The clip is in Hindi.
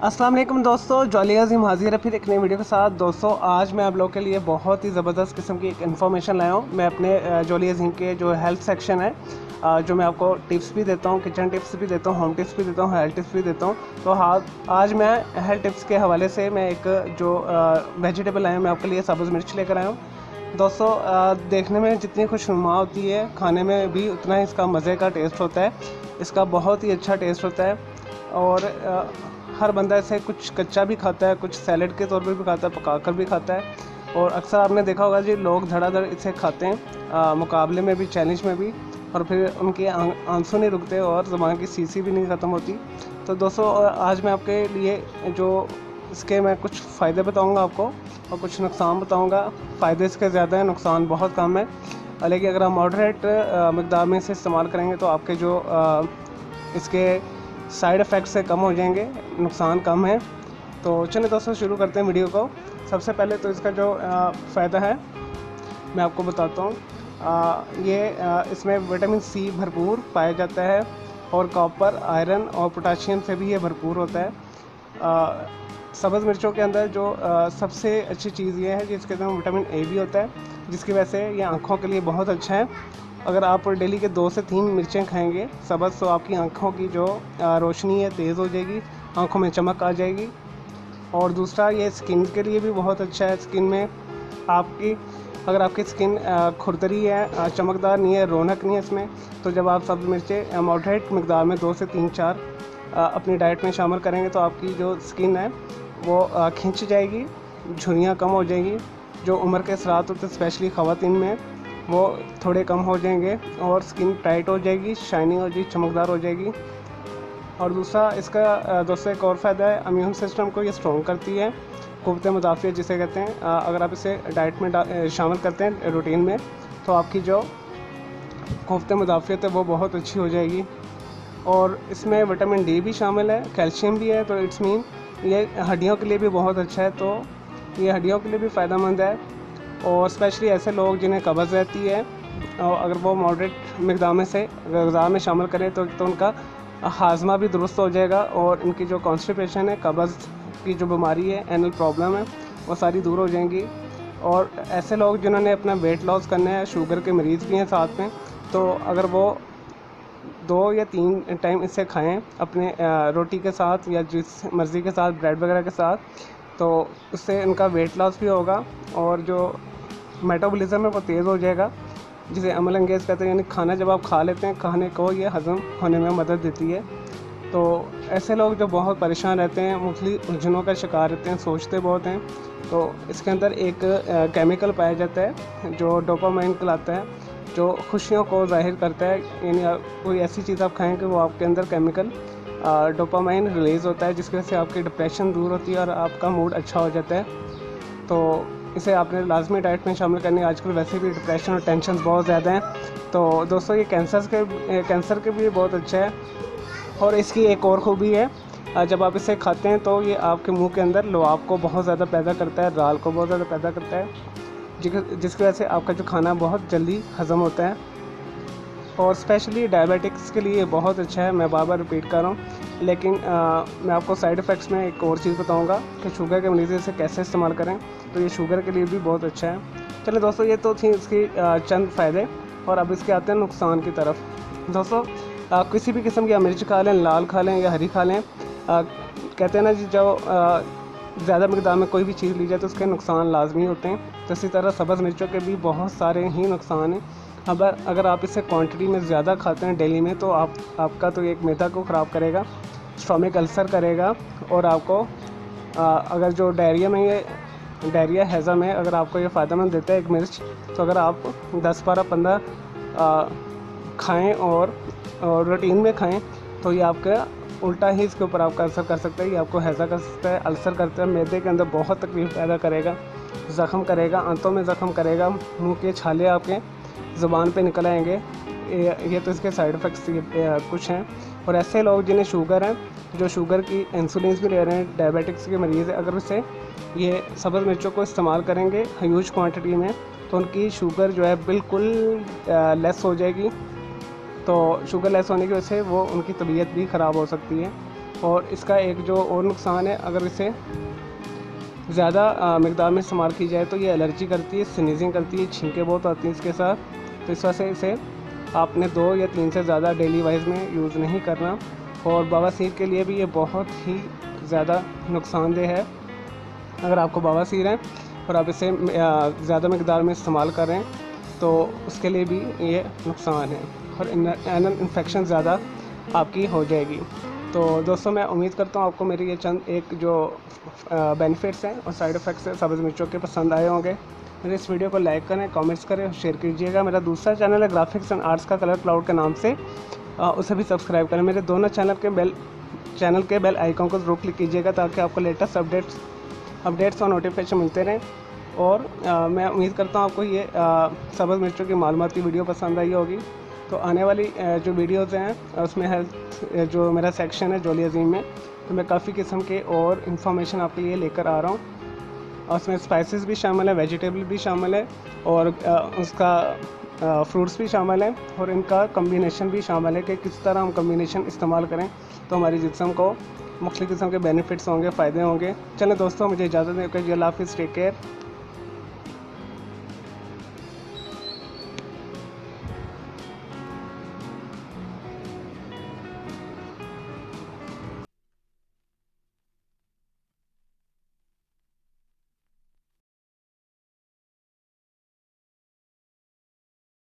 अस्सलाम वालेकुम दोस्तों, जॉली अज़ीम हाजिर है फिर एक नई वीडियो के साथ। दोस्तों आज मैं आप लोगों के लिए बहुत ही ज़बरदस्त किस्म की एक इन्फॉर्मेशन लाया हूँ। मैं अपने जॉली अज़ीम के जो हेल्थ सेक्शन है, जो मैं आपको टिप्स भी देता हूँ, किचन टिप्स भी देता हूँ, होम टिप्स भी देता हूँ, हेल्थ टिप्स भी देता हूँ। तो हाँ, आज मैं हेल्थ टिप्स के हवाले से मैं एक जो वेजिटेबल लाया हूँ, मैं आपके लिए सब्ज़ मिर्च लेकर आया हूँ। दोस्तों देखने में जितनी खुशनुमा होती है, खाने में भी उतना ही इसका मज़े का टेस्ट होता है। इसका बहुत ही अच्छा टेस्ट होता है और हर बंदा इसे कुछ कच्चा भी खाता है, कुछ सैलेड के तौर पर भी खाता है, पकाकर भी खाता है। और अक्सर आपने देखा होगा जी, लोग धड़ाधड़ इसे खाते हैं, मुकाबले में भी, चैलेंज में भी, और फिर उनके आंसू नहीं रुकते और ज़ुबान की सीसी भी नहीं ख़त्म होती। तो दोस्तों आज मैं आपके लिए जो इसके मैं कुछ फ़ायदे बताऊंगा आपको और कुछ नुकसान बताऊंगा। फ़ायदे इसके ज़्यादा हैं, नुकसान बहुत कम है, लेकिन अगर हम मॉडरेट मकदार में इसे इस्तेमाल करेंगे तो आपके जो इसके साइड इफ़ेक्ट से कम हो जाएंगे, नुकसान कम है। तो चलिए दोस्तों शुरू करते हैं वीडियो को। सबसे पहले तो इसका जो फ़ायदा है मैं आपको बताता हूँ। इसमें विटामिन सी भरपूर पाया जाता है और कॉपर, आयरन और पोटाशियम से भी ये भरपूर होता है। सब्ज़ मिर्चों के अंदर जो सबसे अच्छी चीज़ ये है कि इसके अंदर विटामिन ए भी होता है, जिसकी वजह से ये आँखों के लिए बहुत अच्छा है। अगर आप डेली के 2 से 3 मिर्चें खाएंगे सब्ज़, तो आपकी आँखों की जो रोशनी है तेज़ हो जाएगी, आँखों में चमक आ जाएगी। और दूसरा, ये स्किन के लिए भी बहुत अच्छा है। स्किन में अगर आपकी स्किन खुरदरी है, चमकदार नहीं है, रौनक नहीं है इसमें, तो जब आप सब्ज़ मिर्चें मॉडरेट मकदार में 2 से 3-4 अपनी डाइट में शामिल करेंगे तो आपकी जो स्किन है वो खिंच जाएगी, झुर्रियाँ कम हो जाएंगी, जो उम्र के असरात होते हैं स्पेशली ख़वातीन में वो थोड़े कम हो जाएंगे और स्किन टाइट हो जाएगी, शाइनिंग हो जाएगी, चमकदार हो जाएगी। और दूसरा इसका दोस्तों एक और फ़ायदा है, इम्यून सिस्टम को ये स्ट्रॉन्ग करती है, क़ुव्वत मुदाफ़ियत जिसे कहते हैं। अगर आप इसे डाइट में शामिल करते हैं रूटीन में, तो आपकी जो क़ुव्वत मुदाफ़ियत है वो बहुत अच्छी हो जाएगी। और इसमें विटामिन डी भी शामिल है, कैल्शियम भी है, तो इट्स मीन ये हड्डियों के लिए भी बहुत अच्छा है। तो ये हड्डियों के लिए भी फ़ायदेमंद है और स्पेशली ऐसे लोग जिन्हें कब्ज़ रहती है, और अगर वो मॉडरेट मकदार में से ग़िज़ा में शामिल करें तो उनका हाजमा भी दुरुस्त हो जाएगा और इनकी जो कॉन्स्टिपेशन है, कब्ज़ की जो बीमारी है, एनल प्रॉब्लम है, वो सारी दूर हो जाएंगी। और ऐसे लोग जिन्होंने अपना वेट लॉस करना है, शुगर के मरीज़ भी हैं साथ में, तो अगर वो 2 या 3 टाइम इसे खाएं अपने रोटी के साथ या जिस मर्ज़ी के साथ, ब्रेड वगैरह के साथ, तो उससे इनका वेट लॉस भी होगा और जो मेटाबॉलिज़्म है वो तेज़ हो जाएगा, जिसे अमल अंगेज़ कहते हैं। यानी खाना जब आप खा लेते हैं, खाने को ये हज़म होने में मदद देती है। तो ऐसे लोग जो बहुत परेशान रहते हैं, मुख्तलिफ़ उलझनों का शिकार रहते हैं, सोचते बहुत हैं, तो इसके अंदर एक केमिकल पाया जाता है जो डोपामाइन कहलाता है, जो खुशियों को ज़ाहिर करता है। यानी कोई ऐसी चीज़ आप खाएँ कि वो आपके अंदर केमिकल डोपामाइन रिलीज़ होता है, जिसकी वजह से आपकी डिप्रेशन दूर होती है और आपका मूड अच्छा हो जाता है। तो इसे आपने लाजमी डाइट में शामिल करनी है। आजकल वैसे भी डिप्रेशन और टेंशन बहुत ज़्यादा हैं। तो दोस्तों ये कैंसर के भी बहुत अच्छा है। और इसकी एक और खूबी है, जब आप इसे खाते हैं तो ये आपके मुंह के अंदर लुआब को बहुत ज़्यादा पैदा करता है, राल को बहुत ज़्यादा पैदा करता है, जिसकी वजह से आपका जो खाना बहुत जल्दी हज़म होता है। और स्पेशली डायबिटिक्स के लिए बहुत अच्छा है, मैं बार बार रिपीट कर रहा हूँ। लेकिन मैं आपको साइड इफ़ेक्ट्स में एक और चीज़ बताऊँगा कि शुगर के मरीज़ इसे कैसे इस्तेमाल करें, तो ये शुगर के लिए भी बहुत अच्छा है। चलिए दोस्तों, ये तो थी इसकी चंद फ़ायदे, और अब इसके आते हैं नुकसान की तरफ। दोस्तों किसी भी किस्म की मिर्च खा लें, लाल खा लें या हरी खा लें, कहते हैं ना जी, जो ज़्यादा मकदार में कोई भी चीज़ ली जाए तो उसके नुकसान लाजमी होते हैं। तो इसी तरह सब्ज़ मिर्चों के भी बहुत सारे ही नुकसान हैं। अगर आप इसे क्वांटिटी में ज़्यादा खाते हैं डेली में, तो आपका तो एक मैदा को ख़राब करेगा, स्टोमक अल्सर करेगा, और आपको अगर जो डायरिया हैज़ा में अगर आपको ये फ़ायदेमंद देता है एक मिर्च, तो अगर आप 10, 12, 15 खाएँ और रूटीन में खाएँ, तो ये आपका उल्टा ही इसके ऊपर आपका असर कर सकता है। ये आपको हैज़ा कर सकता है, अल्सर करता है, मैदे के अंदर बहुत तकलीफ़ पैदा करेगा, ज़ख़म करेगा, आंतों में ज़ख़म करेगा, मुँह के छाले आपके ज़ुबान पे निकल आएंगे। ये तो इसके साइड इफ़ेक्ट्स कुछ हैं। और ऐसे लोग जिन्हें शुगर है, जो शुगर की इंसुलिन भी ले रहे हैं, डायबिटिक्स के मरीज़ है, अगर उसे ये सब्ज़ मिर्चों को इस्तेमाल करेंगे ह्यूज क्वांटिटी में, तो उनकी शुगर जो है बिल्कुल लेस हो जाएगी। तो शुगर लेस होने की वजह से वो उनकी तबीयत भी ख़राब हो सकती है। और इसका एक जो और नुकसान है, अगर इसे ज़्यादा मकदार में इस्तेमाल की जाए तो ये एलर्जी करती है, स्नीजिंग करती है, छींकें बहुत आती हैं इसके साथ। तो इस वजह से इसे आपने 2 या 3 से ज़्यादा डेली वाइज में यूज़ नहीं करना। और बवासीर के लिए भी ये बहुत ही ज़्यादा नुकसानदेह है। अगर आपको बवासीर है और आप इसे ज़्यादा मकदार में इस्तेमाल कर रहे हैं तो उसके लिए भी ये नुकसान है और एनल इन्फेक्शन ज़्यादा आपकी हो जाएगी। तो दोस्तों, मैं उम्मीद करता हूँ आपको मेरी ये चंद एक जो बेनिफिट्स हैं और साइड इफ़ेक्ट्स हैं सब्ज़ मिर्चों के पसंद आए होंगे। मेरे इस वीडियो को लाइक करें, कमेंट्स करें और शेयर कीजिएगा। मेरा दूसरा चैनल है ग्राफिक्स एंड आर्ट्स का कलर क्लाउड के नाम से, उसे भी सब्सक्राइब करें। मेरे दोनों चैनल के बेल आइकन को ज़रूर क्लिक कीजिएगा ताकि आपको लेटेस्ट अपडेट्स और नोटिफिकेशन मिलते रहें। और मैं उम्मीद करता हूँ आपको ये सब्ज़ मिर्चों की मालूमाती वीडियो पसंद आई होगी। तो आने वाली जो वीडियोज़ हैं उसमें हेल्थ जो मेरा सेक्शन है जोली अज़ीम में, तो मैं काफ़ी किस्म के और इन्फॉर्मेशन आपके लिए लेकर आ रहा हूँ। और उसमें स्पाइसेस भी शामिल है, वेजिटेबल भी शामिल है और उसका फ्रूट्स भी शामिल हैं और इनका कम्बिनेशन भी शामिल है कि किस तरह हम कम्बिनेशन इस्तेमाल करें तो हमारी जिस्म को मुख्तलिफ़ किस्म के बेनिफिट्स होंगे, फ़ायदे होंगे। चलें दोस्तों, मुझे इजाज़त दें। अल्लाह हाफ़िज़, टेक केयर।